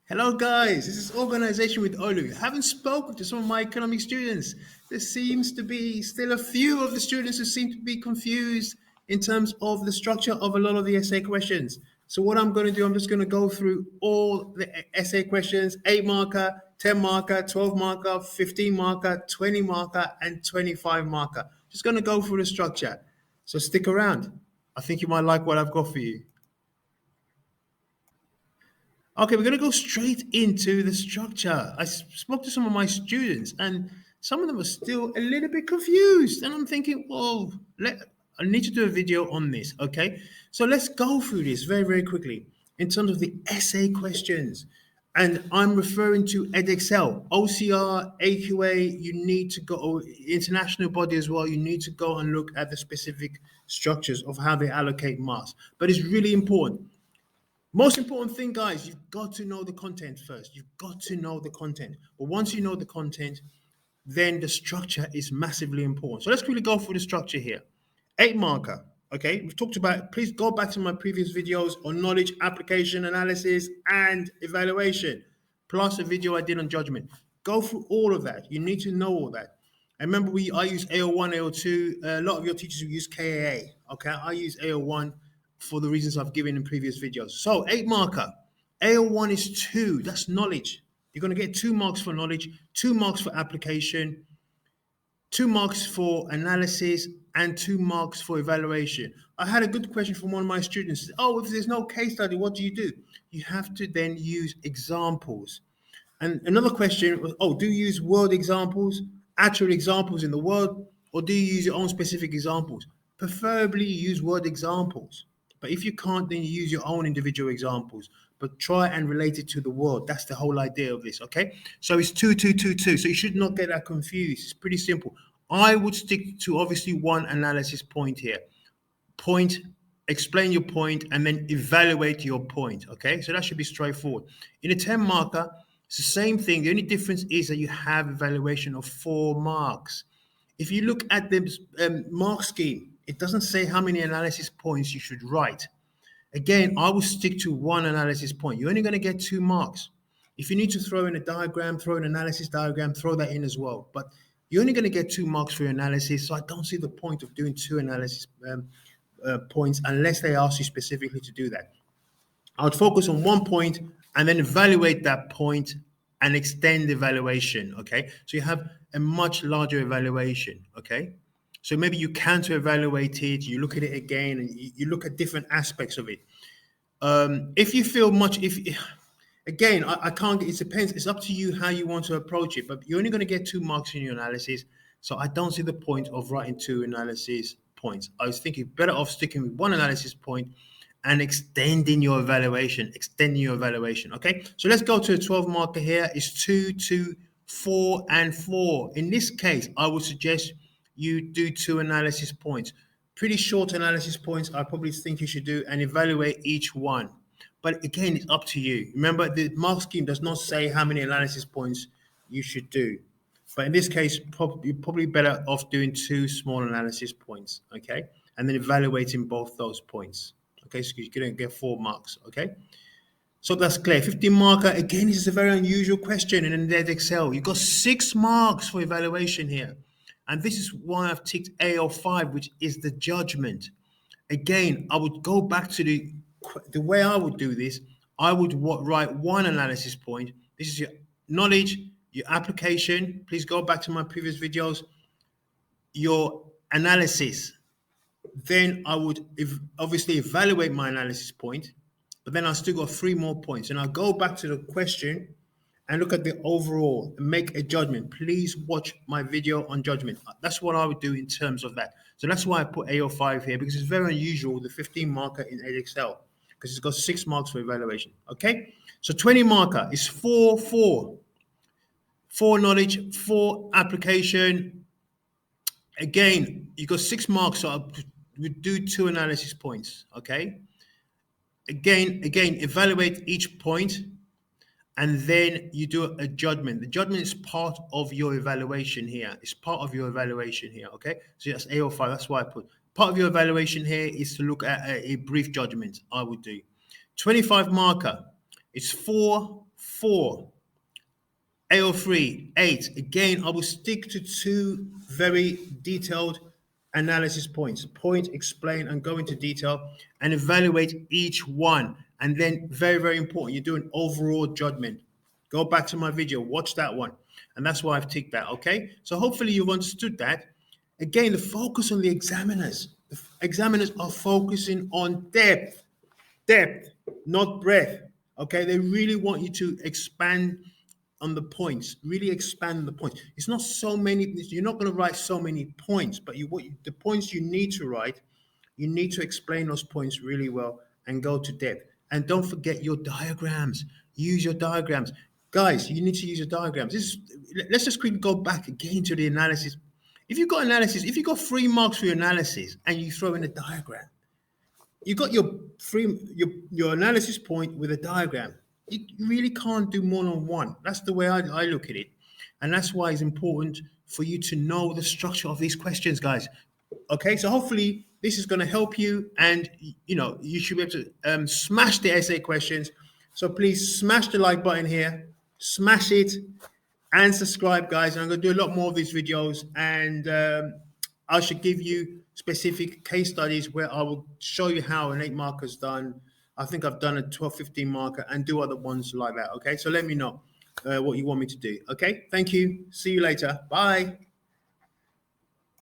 Hello, guys. This is Organization with Olu. Haven't spoken to some of my economic students. There seems to be still a few of the students who seem to be confused in terms of the structure of a lot of the essay questions. So, what I'm going to do, I'm just going to go through all the essay questions: 8 marker, 10 marker, 12 marker, 15 marker, 20 marker, and 25 marker. Just going to go through the structure. So, stick around. I think you might like what I've got for you. Okay, we're going to go straight into the structure. Spoke to some of my students, and some of them are still a little bit confused. And I'm thinking, well, I need to do a video on this. Okay, so let's go through this very, very quickly in terms of the essay questions. And I'm referring to Edexcel, OCR, AQA. You need to go, international body as well. You need to go and look at the specific structures of how they allocate marks. But it's really important. Most important thing, guys, you've got to know the content first. You've got to know the content. But once you know the content, then the structure is massively important. So let's quickly go through the structure here. 8 marker. Okay, we've talked about, please go back to my previous videos on knowledge, application, analysis, and evaluation, plus a video I did on judgment. Go through all of that. You need to know all that. And remember, I use AO1, AO2. A lot of your teachers will use KAA. Okay, I use AO1 for the reasons I've given in previous videos. So 8 marker. AO1 is 2. That's knowledge. You're going to get 2 marks for knowledge, 2 marks for application, 2 marks for analysis, and 2 marks for evaluation. I had a good question from one of my students. Oh, if there's no case study, what do? You have to then use examples. And another question was, oh, do you use word examples, actual examples in the word, or do you use your own specific examples? Preferably use word examples. But if you can't, then you use your own individual examples. But try and relate it to the word. That's the whole idea of this, okay? So it's 2, 2, 2, 2. So you should not get that confused. It's pretty simple. I would stick to obviously one analysis point here. Point, explain your point, and then evaluate your point, okay? So that should be straightforward. In a 10 marker, it's the same thing. The only difference is that you have evaluation of 4 marks. If you look at the mark scheme, it doesn't say how many analysis points you should write. Again, I will stick to one analysis point. You're only going to get 2 marks. If you need to throw in a diagram, throw an analysis diagram, throw that in as well. But you're only going to get 2 marks for your analysis. So I don't see the point of doing 2 analysis points unless they ask you specifically to do that. I would focus on 1 point and then evaluate that point and extend the evaluation. Okay, so you have a much larger evaluation. Okay, so maybe you counter evaluate it, you look at it again, and you look at different aspects of it. If you feel much, if again, I can't. It depends. It's up to you how you want to approach it. But you're only going to get 2 marks in your analysis, so I don't see the point of writing 2 analysis points. I was thinking better off sticking with 1 analysis point and extending your evaluation. Okay, so let's go to a 12 marker here. It's 2, 2, 4, and 4. In this case, I would suggest you do 2 analysis points. Pretty short analysis points. I probably think you should do and evaluate each one. But again, it's up to you. Remember, the mark scheme does not say how many analysis points you should do. But in this case, you're probably better off doing 2 small analysis points, okay? And then evaluating both those points. Okay, so you're going to get 4 marks, okay? So that's clear. 15 marker, again, this is a very unusual question in Edexcel. You've got 6 marks for evaluation here. And this is why I've ticked AL5, which is the judgment. Again, I would go back to the way I would do this. I would write 1 analysis point. This is your knowledge, your application. Please go back to my previous videos. Your analysis. Then I would obviously evaluate my analysis point, but then I still got 3 more points. And I'll go back to the question and look at the overall and make a judgment. Please watch my video on judgment. That's what I would do in terms of that. So that's why I put AO5 here, because it's very unusual, the 15 marker in Edexcel, because it's got 6 marks for evaluation. Okay, so 20 marker is 4, 4. 4 knowledge, 4 application. Again, you got 6 marks, so we do 2 analysis points. Okay, again, evaluate each point, and then you do a judgment. The judgment is part of your evaluation here. It's part of your evaluation here. Okay, so that's AO5. That's why I put part of your evaluation here is to look at a brief judgment. I would do 25 marker. It's 4, 4, AO3, 8. Again, I will stick to 2 very detailed analysis points. Point, explain, and go into detail and evaluate each one. And then, very, very important, you do an overall judgment. Go back to my video, watch that one. And that's why I've ticked that, okay? So hopefully you've understood that. Again, the focus on the examiners. The examiners are focusing on depth, not breadth. Okay, they really want you to expand on the points, really expand on the points. It's not so many, you're not going to write so many points, but the points you need to write, you need to explain those points really well and go to depth. And don't forget your diagrams. Use your diagrams. Guys, you need to use your diagrams. Let's just quickly go back again to the analysis. If you've got analysis, if you've got 3 marks for your analysis and you throw in a diagram, you got your analysis point with a diagram. You really can't do more than one. That's the way I look at it. And that's why it's important for you to know the structure of these questions, guys. Okay, so hopefully this is going to help you, and you should be able to smash the essay questions. So please smash the like button here, smash it, and subscribe, guys. And I'm going to do a lot more of these videos, and I should give you specific case studies where I will show you how an 8 marker is done. I think I've done a 12, 15 marker and do other ones like that. Okay, so let me know what you want me to do. Okay, thank you. See you later. Bye.